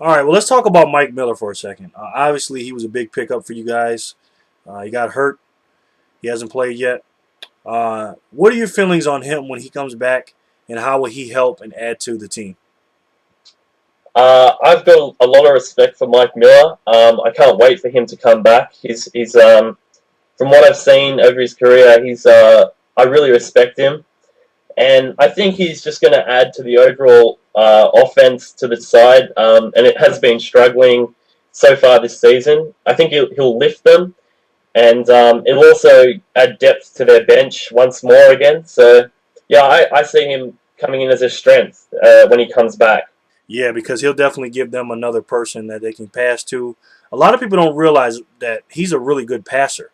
All right, well, let's talk about Mike Miller for a second. Obviously, he was a big pickup for you guys. He got hurt. He hasn't played yet. What are your feelings on him when he comes back, and how will he help and add to the team? I've got a lot of respect for Mike Miller. I can't wait for him to come back. He's from what I've seen over his career, I really respect him, and I think he's just going to add to the overall offense to the side. And it has been struggling so far this season. I think he'll lift them, and it'll also add depth to their bench once more again. So yeah, I see him coming in as a strength when he comes back. Yeah, because he'll definitely give them another person that they can pass to. A lot of people don't realize that he's a really good passer.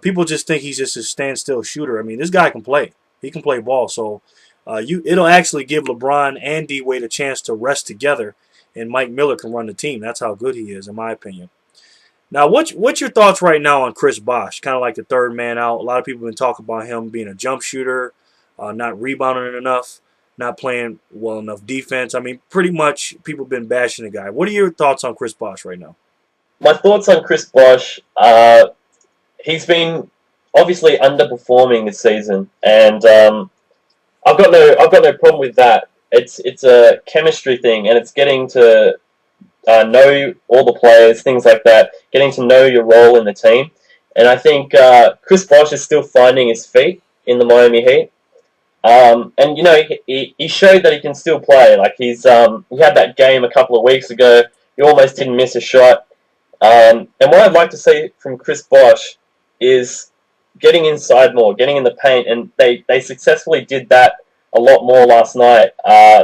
People just think he's just a standstill shooter. I mean, this guy can play. He can play ball. So it'll actually give LeBron and D Wade a chance to rest together, and Mike Miller can run the team. That's how good he is, in my opinion. Now, what's your thoughts right now on Chris Bosh? Kind of like the third man out. A lot of people have been talking about him being a jump shooter, not rebounding enough, not playing well enough defense. I mean, pretty much people have been bashing the guy. What are your thoughts on Chris Bosh right now? My thoughts on Chris Bosh. He's been obviously underperforming this season, and I've got no problem with that. It's a chemistry thing, and it's getting to know all the players, things like that, getting to know your role in the team. And I think Chris Bosh is still finding his feet in the Miami Heat. And you know, he showed that he can still play. Like he had that game a couple of weeks ago. He almost didn't miss a shot. And what I'd like to see from Chris Bosh is getting inside more, getting in the paint, and they successfully did that a lot more last night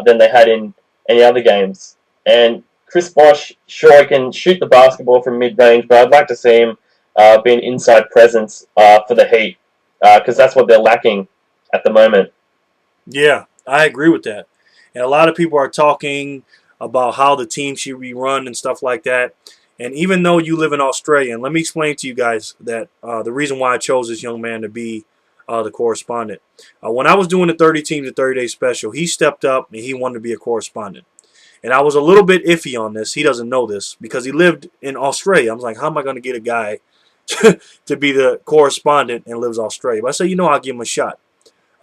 than they had in any other games. And Chris Bosh, sure, he can shoot the basketball from mid-range, but I'd like to see him be an inside presence for the Heat because that's what they're lacking at the moment. Yeah, I agree with that. And a lot of people are talking about how the team should be run and stuff like that. And even though you live in Australia, and let me explain to you guys that the reason why I chose this young man to be the correspondent. When I was doing the 30 teams and 30 day special, he stepped up and he wanted to be a correspondent. And I was a little bit iffy on this. He doesn't know this because he lived in Australia. I was like, how am I going to get a guy to be the correspondent and lives in Australia? But I said, I'll give him a shot.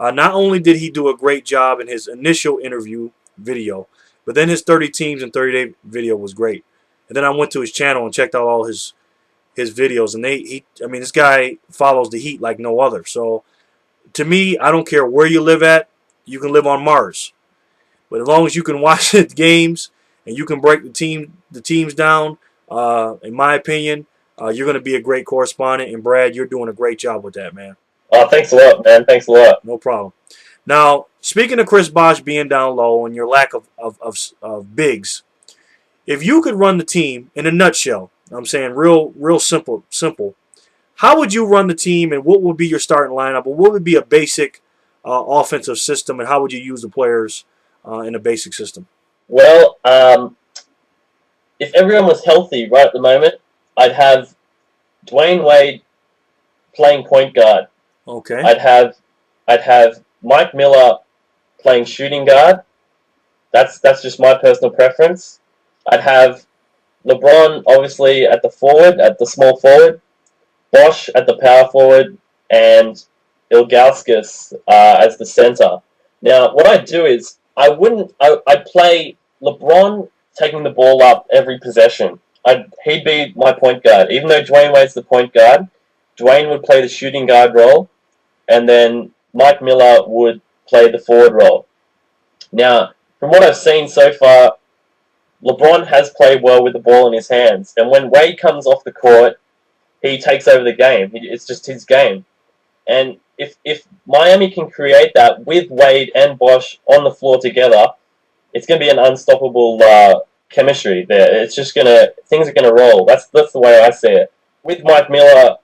Not only did he do a great job in his initial interview video, but then his 30 teams and 30-day video was great. And then I went to his channel and checked out all his videos, and I mean, this guy follows the Heat like no other. So to me, I don't care where you live at. You can live on Mars, but as long as you can watch the games and you can break the teams down, in my opinion, you're going to be a great correspondent. And Brad, you're doing a great job with that, man. Thanks a lot, man. Thanks a lot. No problem. Now, speaking of Chris Bosh being down low and your lack of bigs, if you could run the team in a nutshell, I'm saying real simple. How would you run the team, and what would be your starting lineup, or what would be a basic offensive system, and how would you use the players in a basic system? Well, if everyone was healthy right at the moment, I'd have Dwayne Wade playing point guard. Okay. I'd have Mike Miller playing shooting guard. That's just my personal preference. I'd have LeBron obviously at the forward, at the small forward, Bosh at the power forward, and Ilgauskas as the center. Now, what I'd do is I'd play LeBron taking the ball up every possession. He'd be my point guard. Even though Dwayne Wade's the point guard, Dwayne would play the shooting guard role, and then Mike Miller would play the forward role. Now, from what I've seen so far, LeBron has played well with the ball in his hands, and when Wade comes off the court, he takes over the game. It's just his game. And if Miami can create that with Wade and Bosh on the floor together, it's going to be an unstoppable chemistry there. It's just things are gonna roll. That's the way I see it. With Mike Miller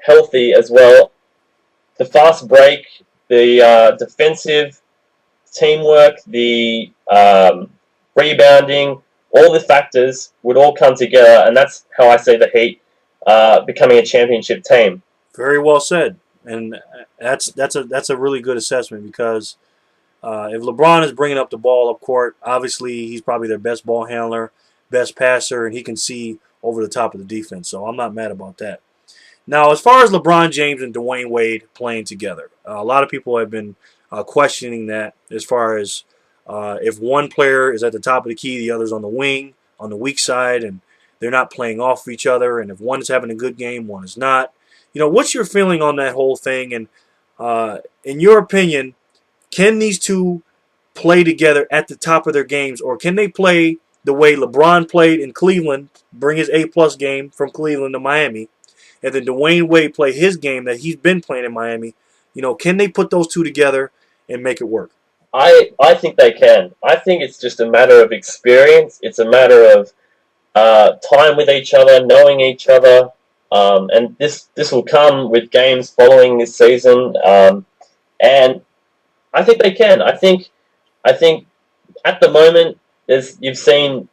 healthy as well, the fast break, the defensive teamwork, the rebounding, all the factors would all come together, and that's how I see the Heat becoming a championship team. Very well said, and that's a really good assessment because if LeBron is bringing up the ball up court, obviously he's probably their best ball handler. best passer, and he can see over the top of the defense. So I'm not mad about that. Now, as far as LeBron James and Dwayne Wade playing together, a lot of people have been questioning that as far as if one player is at the top of the key, the other's on the wing, on the weak side, and they're not playing off each other. And if one is having a good game, one is not. What's your feeling on that whole thing? And in your opinion, can these two play together at the top of their games, or can they play the way LeBron played in Cleveland, bring his A-plus game from Cleveland to Miami, and then Dwayne Wade play his game that he's been playing in Miami? Can they put those two together and make it work? I think they can. I think it's just a matter of experience. It's a matter of time with each other, knowing each other, and this will come with games following this season. And I think they can. I think at the moment, you've seen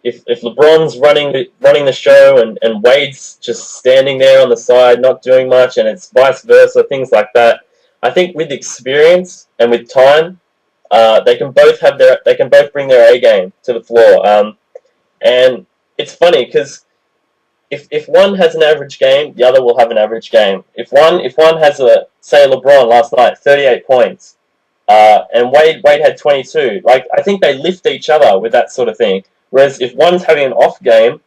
if LeBron's running the show and Wade's just standing there on the side, not doing much, and it's vice versa, things like that. I think with experience and with time, they can both bring their A game to the floor. And it's funny because if one has an average game, the other will have an average game. If one has say LeBron last night, 38 points, and Wade had 22. Like, I think they lift each other with that sort of thing. Whereas if one's having an off game,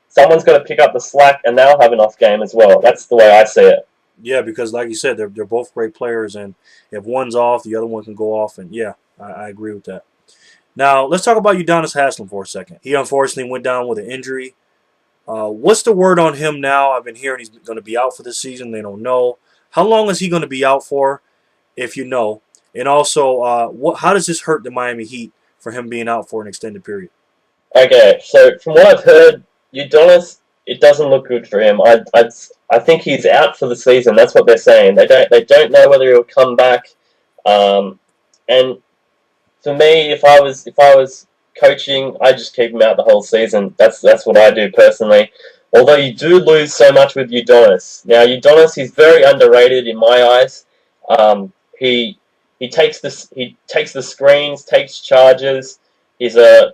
someone's got to pick up the slack, and they'll have an off game as well. That's the way I see it. Yeah, because like you said, they're both great players, and if one's off, the other one can go off. And yeah, I agree with that. Now let's talk about Udonis Haslem for a second. He unfortunately went down with an injury. What's the word on him now? I've been hearing he's going to be out for this season. They don't know. How long is he going to be out for, if you know? And also, how does this hurt the Miami Heat for him being out for an extended period? Okay, so from what I've heard, Udonis, it doesn't look good for him. I think he's out for the season. That's what they're saying. They don't know whether he'll come back. And for me, if I was coaching, I just keep him out the whole season. That's what I do personally. Although you do lose so much with Udonis. Now Udonis, he's very underrated in my eyes. He takes the screens, takes charges. He's a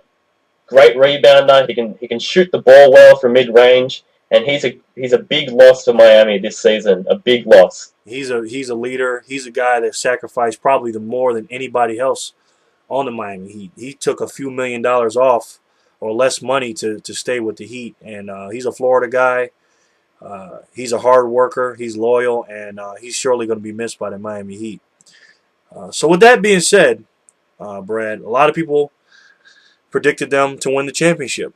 great rebounder. He can shoot the ball well from mid range, and he's a big loss for Miami this season. A big loss. He's a leader. He's a guy that sacrificed probably the more than anybody else on the Miami Heat. He took a few $1 million off or less money to stay with the Heat, and he's a Florida guy. He's a hard worker. He's loyal, and he's surely going to be missed by the Miami Heat. So with that being said, Brad, a lot of people predicted them to win the championship.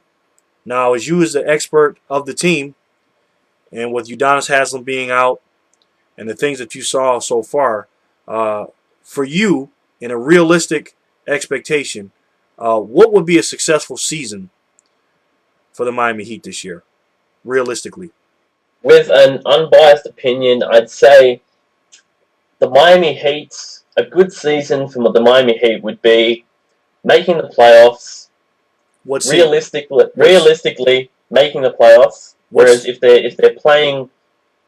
Now, as you as the expert of the team, and with Udonis Haslem being out, and the things that you saw so far, for you, in a realistic expectation, what would be a successful season for the Miami Heat this year, realistically? With an unbiased opinion, I'd say the Miami Heat, a good season for the Miami Heat would be making the playoffs. Realistically, making the playoffs. Whereas if they're playing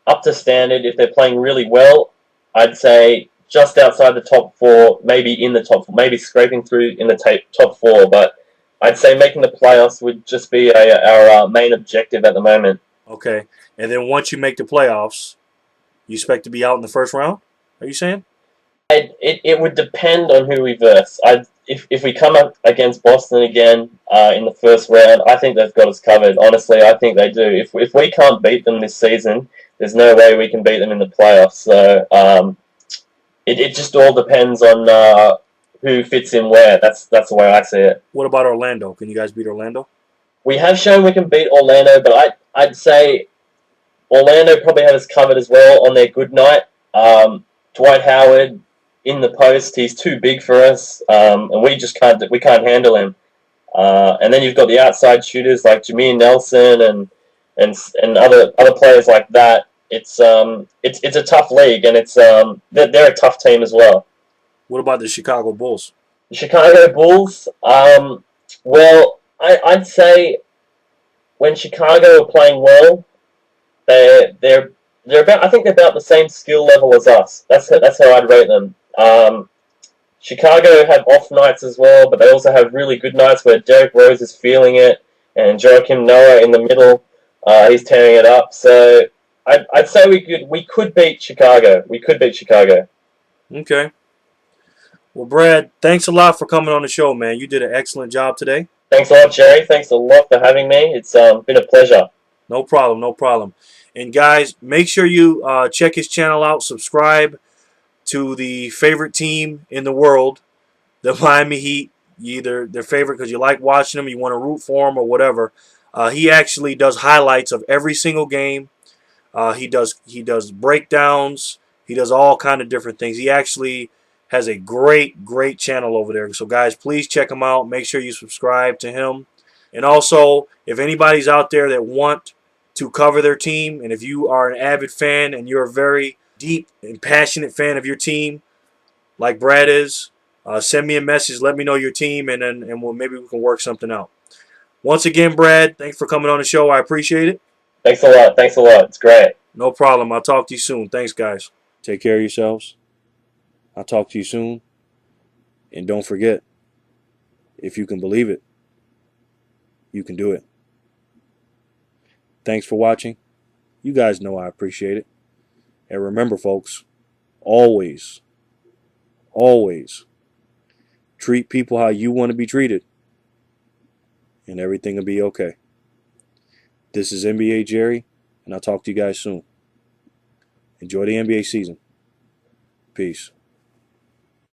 up to standard, if they're playing really well, I'd say just outside the top four, maybe in the top four, maybe scraping through in the top four. But I'd say making the playoffs would just be our main objective at the moment. Okay, and then once you make the playoffs, you expect to be out in the first round? Are you saying? It would depend on who we verse. If we come up against Boston again in the first round, I think they've got us covered. Honestly, I think they do. If we can't beat them this season, there's no way we can beat them in the playoffs. So it just all depends on who fits in where. That's the way I see it. What about Orlando? Can you guys beat Orlando? We have shown we can beat Orlando, but I'd say Orlando probably have us covered as well on their good night. Dwight Howard in the post, he's too big for us, and we can't handle him. And then you've got the outside shooters like Jameer Nelson and other players like that. It's a tough league, and they're a tough team as well. What about the Chicago Bulls? The Chicago Bulls, well, I'd say when Chicago are playing well, they're about, I think they're about the same skill level as us. That's how I'd rate them. Chicago have off nights as well, but they also have really good nights where Derrick Rose is feeling it. and Joakim Noah in the middle. He's tearing it up. So I'd say we could beat Chicago. We could beat Chicago. Okay. Well, Brad, thanks a lot for coming on the show, man. You did an excellent job today. Thanks a lot, Jerry. Thanks a lot for having me. It's been a pleasure. No problem, no problem. And guys, make sure you check his channel out. Subscribe to the favorite team in the world, the Miami Heat. Either their favorite because you like watching them, you want to root for them, or whatever. He actually does highlights of every single game. He does breakdowns. He does all kind of different things. He actually has a great channel over there. So guys, please check him out. Make sure you subscribe to him. And also, if anybody's out there that want to cover their team, and if you are an avid fan and you're a very deep and passionate fan of your team, like Brad is, send me a message. Let me know your team, and maybe we can work something out. Once again, Brad, thanks for coming on the show. I appreciate it. Thanks a lot. Thanks a lot. It's great. No problem. I'll talk to you soon. Thanks, guys. Take care of yourselves. I'll talk to you soon. And don't forget, if you can believe it, you can do it. Thanks for watching. You guys know I appreciate it. And remember, folks, always treat people how you want to be treated, and everything will be okay. This is NBA Jerry, and I'll talk to you guys soon. Enjoy the NBA season. Peace.